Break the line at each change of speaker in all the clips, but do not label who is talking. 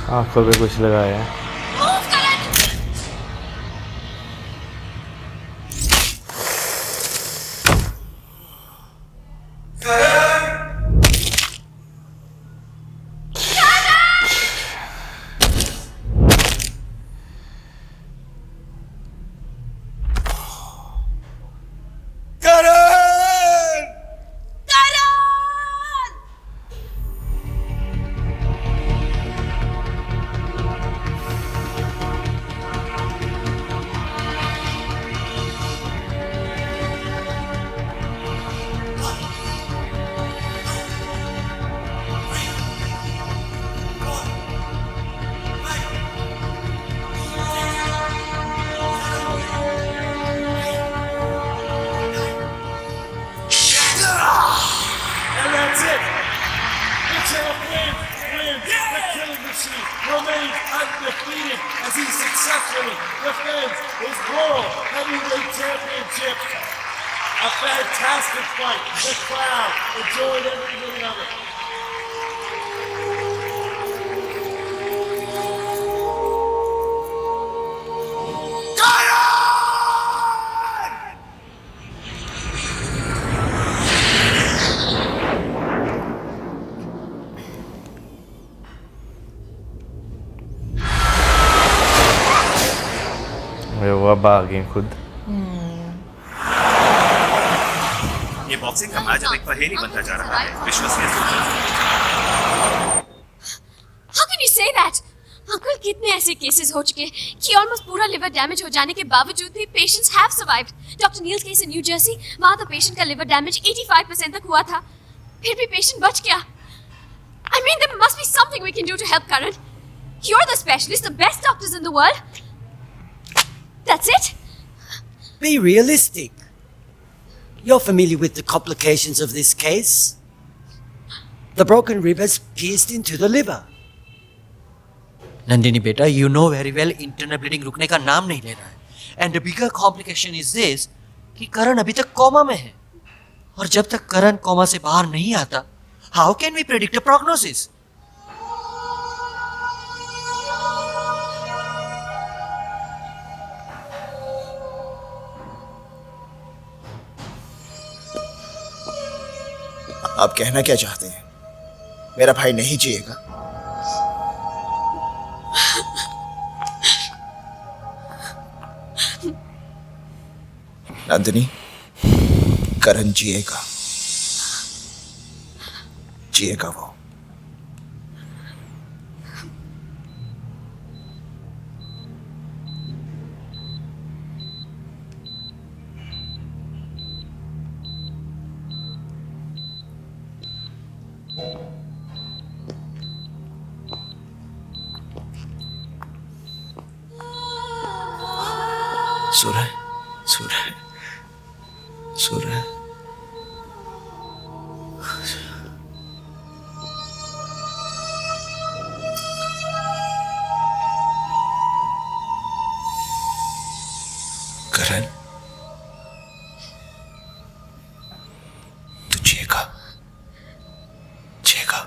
आंखों पे कुछ लगाया है।
Remains undefeated as he successfully defends his World Heavyweight Championship. A fantastic fight. The crowd enjoyed every minute of it.
वो अब आ गए खुद।
ये बॉक्सिंग का मैच अब एक पहेली बनता जा रहा है। विश्वसनीय।
How can you say that? Uncle, कितने ऐसे केसेस हो चुके कि ऑलमोस्ट पूरा लिवर डैमेज हो जाने के बावजूद भी patients have survived. Doctor Neil case in New Jersey, वहां तो पेशेंट का लिवर डैमेज 85% तक हुआ था, फिर भी पेशेंट बच गया। I mean, there must be something we can do to help Karan. You're the specialist, the best doctors in the world. That's it?
Be realistic. You're familiar with the complications of this case. The broken ribs pierced into the liver. Nandini बेटा, you know very well internal bleeding रुकने का नाम नहीं ले रहा है. And the bigger complication is this कि करण अभी तक कोमा में है. और जब तक करण कोमा से बाहर नहीं आता, how can we predict a prognosis?
आप कहना क्या चाहते हैं? मेरा भाई नहीं जिएगा? नंदिनी, करण जिएगा, जिएगा वो। सो रहा है, सो रहा है, सो रहा है। करण, तू जिएगा, जिएगा,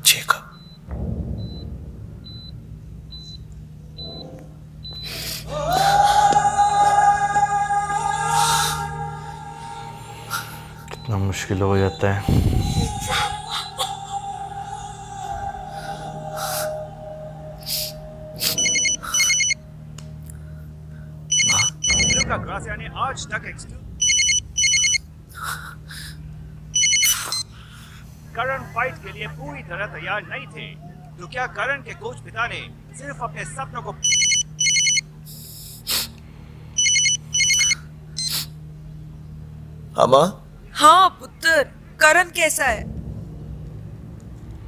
जिएगा।
कितना मुश्किल हो जाता है।
लुका ग्रासिया ने आज तक करण फाइट के लिए पूरी तरह तैयार नहीं थे, तो क्या करण के कोच पिता ने सिर्फ अपने सपनों को
माँ?
हाँ पुत्र, करण कैसा है?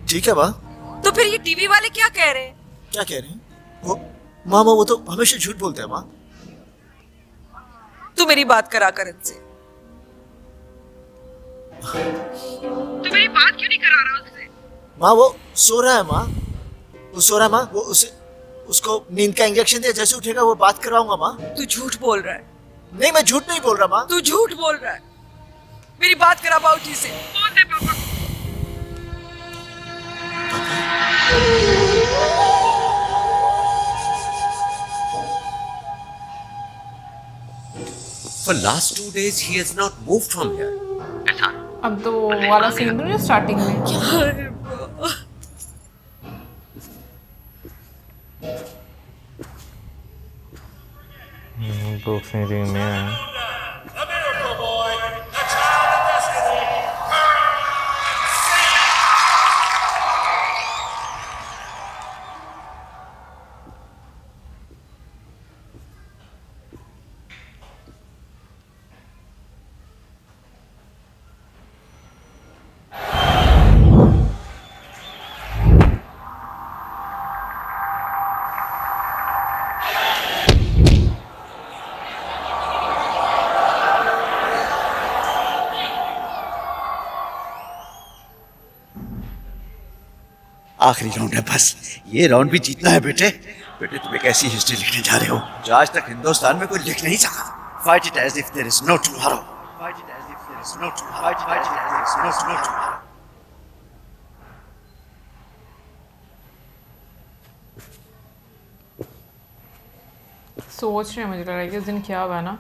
ठीक है माँ।
तो फिर ये टीवी वाले क्या कह रहे हैं?
क्या कह रहे हैं? वो माँ वो तो हमेशा झूठ बोलते हैं माँ।
तू मेरी बात करा करण से। तू मेरी बात क्यों नहीं करा रहा उससे?
माँ वो सो रहा है माँ, वो सो रहा है माँ। वो उसको नींद का इंजेक्शन दिया, जैसे उठेगा वो बात करवाऊंगा माँ।
तू झूठ बोल रहा है।
नहीं, मैं झूठ नहीं बोल रहा माँ।
तू झूठ बोल रहा है। मेरी बात करा बाबूजी से। फोन दे पापा को।
For last 2 days he has not moved from here.
अब तो वो वाला सीन तो नहीं स्टार्टिंग में।
बॉक्सिंग रिंग में है।
The miracle boy, the child of destiny, Karan Singh.
आखिरी राउंड है बस, ये राउंड भी जीतना है बेटे। बेटे तुम एक ऐसी हिस्ट्री लिखने जा रहे हो जो आज तक हिंदुस्तान में कोई लिख नहीं सका। Fight it as if there is no tomorrow. Fight it as if there is no tomorrow. Fight it as if there is no tomorrow.
सोच रहे हैं, मुझे लग रहा है कि उस दिन क्या हुआ ना।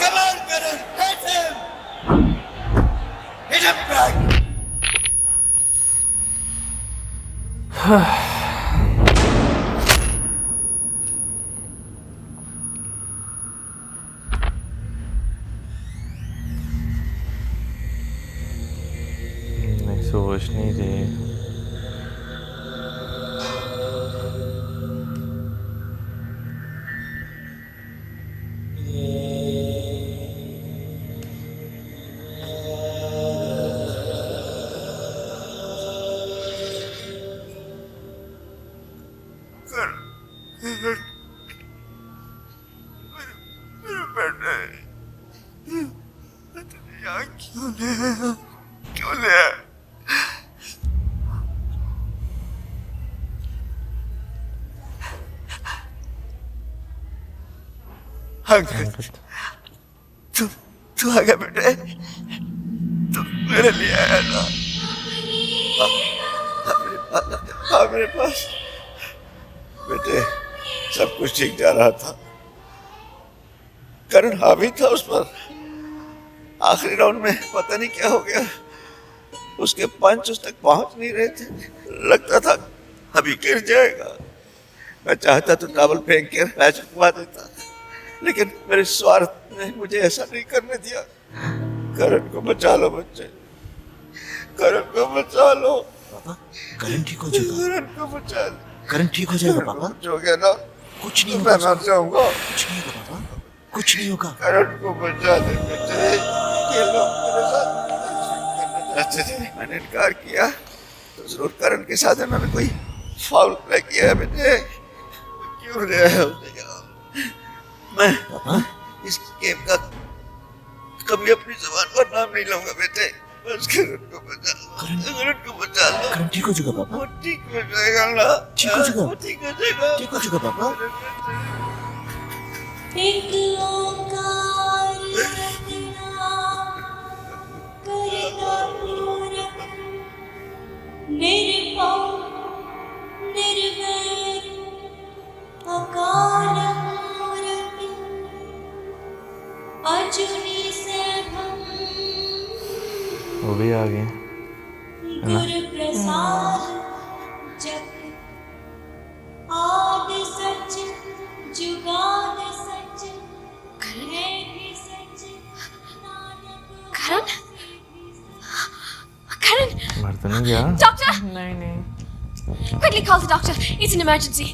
Come on, Karan, hit him! Hit him back!
नहीं सोच नहीं रही।
क्यों ले? तू आ गया बेटे, तू मेरे लिए आया ना। हाँ मेरे पास बेटे सब कुछ ठीक जा रहा था। करण हावी था उस पर। आखिरी राउंड में पता नहीं क्या हो गया, उसके पंच उस तक पहुंच नहीं रहे थे। लगता था अभी गिर जाएगा। मैं चाहता तो टॉवल फेंक के मैच रुकवा देता, लेकिन मेरे स्वार्थ ने मुझे ऐसा नहीं करने दिया। करण को बचा लो बच्चे, करण को बचा लो।
पापा करण ठीक हो जाएगा।
करण को बचा लो।
करण ठीक हो जाएगा पापा।
कुछ हो गया ना?
कुछ नहीं
मैं
होगा।
मर जाऊंगा।
कुछ नहीं होगा पापा, कुछ नहीं होगा।
करण को बचा ले बेटे। ये लोग मेरे साथ करना चाहते थे, मैंने इनकार किया तो जरूर करण के साथ इन्होंने कोई फाउल प्ले किया है बेटे। क्यों ले आया उसे यहाँ? मैं
पापा
इस गेम का कभी अपनी जुबान पर नाम नहीं लूंगा बेटे। बस करण को बचा लो, करण को बचा लो।
करण ठीक हो जाएगा पापा।
वो ठीक हो जाएगा ना?
ठीक हो जाएगा।
वो ठीक हो जाएगा।
ठीक हो जाएगा पापा।
एक ओंकार रटना करता पूरन निर्भव निर्वैर अकाल मूरत अजुनी सैभम
वो भी आ गए।
गुरु प्रसाद जप आदि सच जुगाद सच है भी सच नानक
करण? करण?
मर तो नहीं गया?
Doctor!
नहीं नहीं।
Quickly call the doctor. It's an emergency.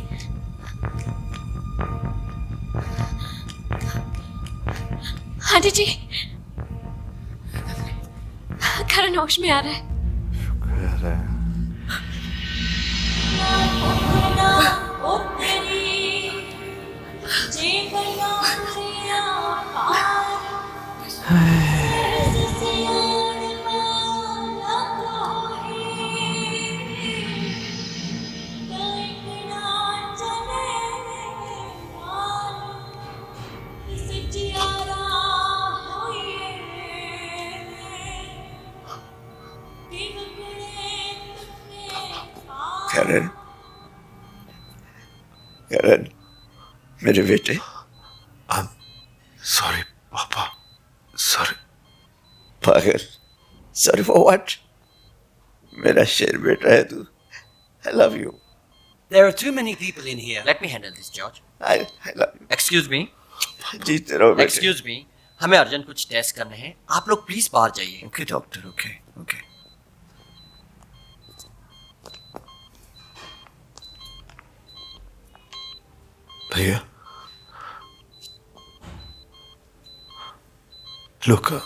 Aunty ji, Karan होश में आ रहा है।
शुक्र है।
ना उत्तरी जे बना रिया पार सरस सियान माला कोही देखना चले पार इस जियारा होए
करण, मेरे बेटे,
सॉरी पापा, सॉरी।
पागल, सॉरी फॉर व्हाट? मेरा शेर बेटा है तू। I love you.
There are too many people in here.
Let me handle this, George.
I love you.
Excuse me.
जीते रहो बेटे।
Excuse me. हमें अर्जेंट कुछ टेस्ट करने हैं, आप लोग प्लीज बाहर जाइए।
Okay doctor, okay okay.
भैया, लुका,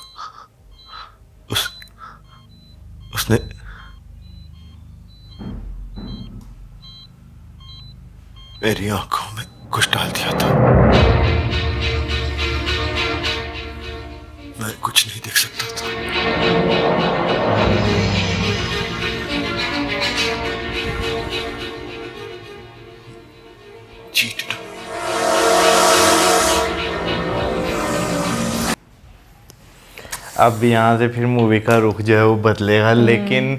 उसने मेरी आंखों में कुछ डाल दिया था। मैं कुछ नहीं देख सकता था। चीट। अब यहाँ से फिर मूवी का रुख जो है वो बदलेगा, लेकिन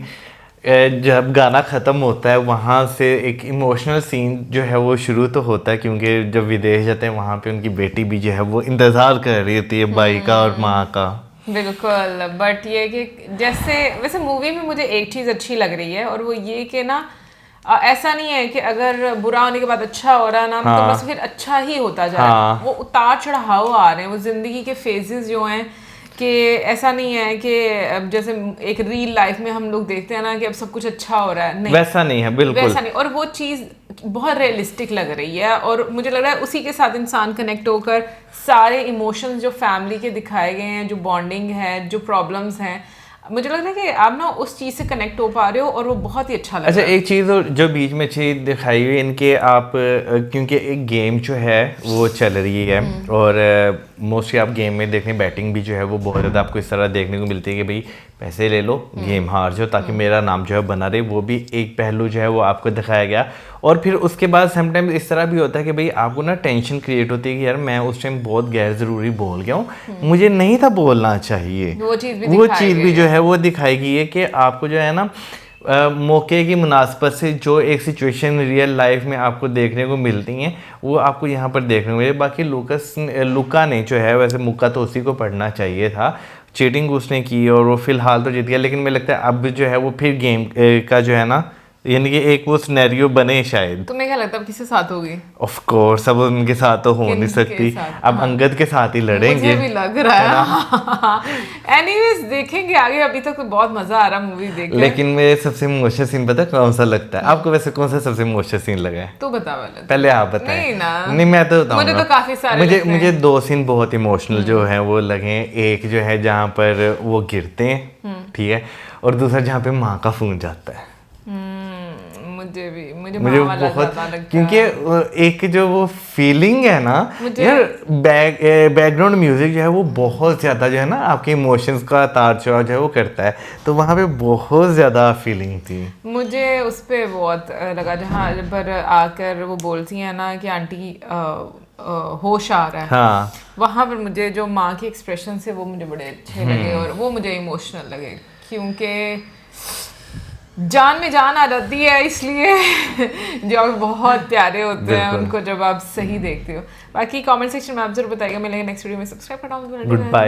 जब गाना ख़त्म होता है वहाँ से एक इमोशनल सीन जो है वो शुरू तो होता है, क्योंकि जब विदेश जाते हैं वहाँ पे उनकी बेटी भी जो है वो इंतज़ार कर रही होती है भाई का और माँ का।
बिल्कुल, बट ये कि जैसे वैसे मूवी में मुझे एक चीज़ अच्छी लग रही है, और वो ये कि ना ऐसा नहीं है कि अगर बुरा होने के बाद अच्छा हो रहा है ना, तो बस फिर अच्छा ही होता जा रहा है। वो उतार चढ़ाव आ रहे हैं, वो ज़िंदगी के फेजेस जो हैं, कि ऐसा नहीं है कि अब जैसे एक रियल लाइफ में हम लोग देखते हैं ना कि अब सब कुछ अच्छा हो रहा है, नहीं,
वैसा नहीं है, बिल्कुल
वैसा नहीं। और वो चीज़ बहुत रियलिस्टिक लग रही है, और मुझे लग रहा है उसी के साथ इंसान कनेक्ट होकर सारे इमोशंस जो फैमिली के दिखाए गए हैं, जो बॉन्डिंग है, जो प्रॉब्लम्स हैं, मुझे लग रहा है कि आप ना उस चीज़ से कनेक्ट हो पा रहे हो, और वो बहुत ही अच्छा लग रहा है।
एक चीज़ और जो बीच में चीज़ दिखाई हुई इनके, आप क्योंकि एक गेम जो है वो चल रही है, और मोस्टली आप गेम में देखें बैटिंग भी जो है वो बहुत ज़्यादा आपको इस तरह देखने को मिलती है कि भाई पैसे ले लो, गेम हार जाओ ताकि मेरा नाम जो है बना रहे। वो भी एक पहलू जो है वो आपको दिखाया गया। और फिर उसके बाद समटाइम्स इस तरह भी होता है कि भाई आपको ना टेंशन क्रिएट होती है कि यार मैं उस टाइम बहुत गैर ज़रूरी बोल गया हूँ, मुझे नहीं था बोलना चाहिए।
वो चीज़ भी
जो है वो दिखाई गई है कि आपको जो है ना मौके की मुनासबत से जो एक सिचुएशन रियल लाइफ में आपको देखने को मिलती हैं वो आपको यहाँ पर देखने को मिले। बाकी लुका ने जो है, वैसे मुक्का तो उसी को पढ़ना चाहिए था, चीटिंग उसने की और वो फिलहाल तो जीत गया, लेकिन मुझे लगता है अब जो है वो फिर गेम का जो है ना, यानी कि एक वो सिनेरियो बने शायद।
तुम्हें क्या लगता है किसके साथ होगी?
ऑफ कोर्स अब उनके साथ तो हो नहीं सकती, अब अंगद के साथ ही लड़ेंगे,
मुझे भी लग रहा है। एनीवेज देखेंगे आगे, अभी तक तो बहुत मजा आ रहा मुवी देख के।
लेकिन मेरे सबसे इमोशनल सीन पता है कौन सा लगता है आपको? वैसे कौन सा सबसे इमोशनल सीन लगा है?
तू बता
पहले आप बताएं।
नहीं ना,
नहीं मैं तो बताऊंगा।
मुझे तो काफी सारे
मुझे दो सीन बहुत इमोशनल जो है वो लगे। एक जो है जहाँ पर वो गिरते हैं, ठीक है, और दूसरा जहाँ पे माँ का फोन जाता है।
मुझे
बहुत, क्योंकि एक जो वो फीलिंग है ना यार, बैकग्राउंड म्यूजिक जो है वो बहुत ज़्यादा जो है ना आपके इमोशंस का तार चढ़ाव जो है वो करता है, तो वहाँ पे बहुत ज़्यादा फीलिंग थी।
मुझे उस पर बहुत लगा जहाँ पर आकर वो बोलती हैं ना कि आंटी होश आ रहा है, हाँ, वहाँ पर मुझे जो माँ के एक्सप्रेशन से वो मुझे बड़े अच्छे लगे, और वो मुझे इमोशनल लगे, क्योंकि जान में जान आ जाती है, इसलिए जो बहुत प्यारे होते हैं उनको जब आप सही देखते हो। बाकी कमेंट सेक्शन में आप जरूर बताइएगा। मिलेंगे नेक्स्ट वीडियो में, सब्सक्राइब करना।
Good bye.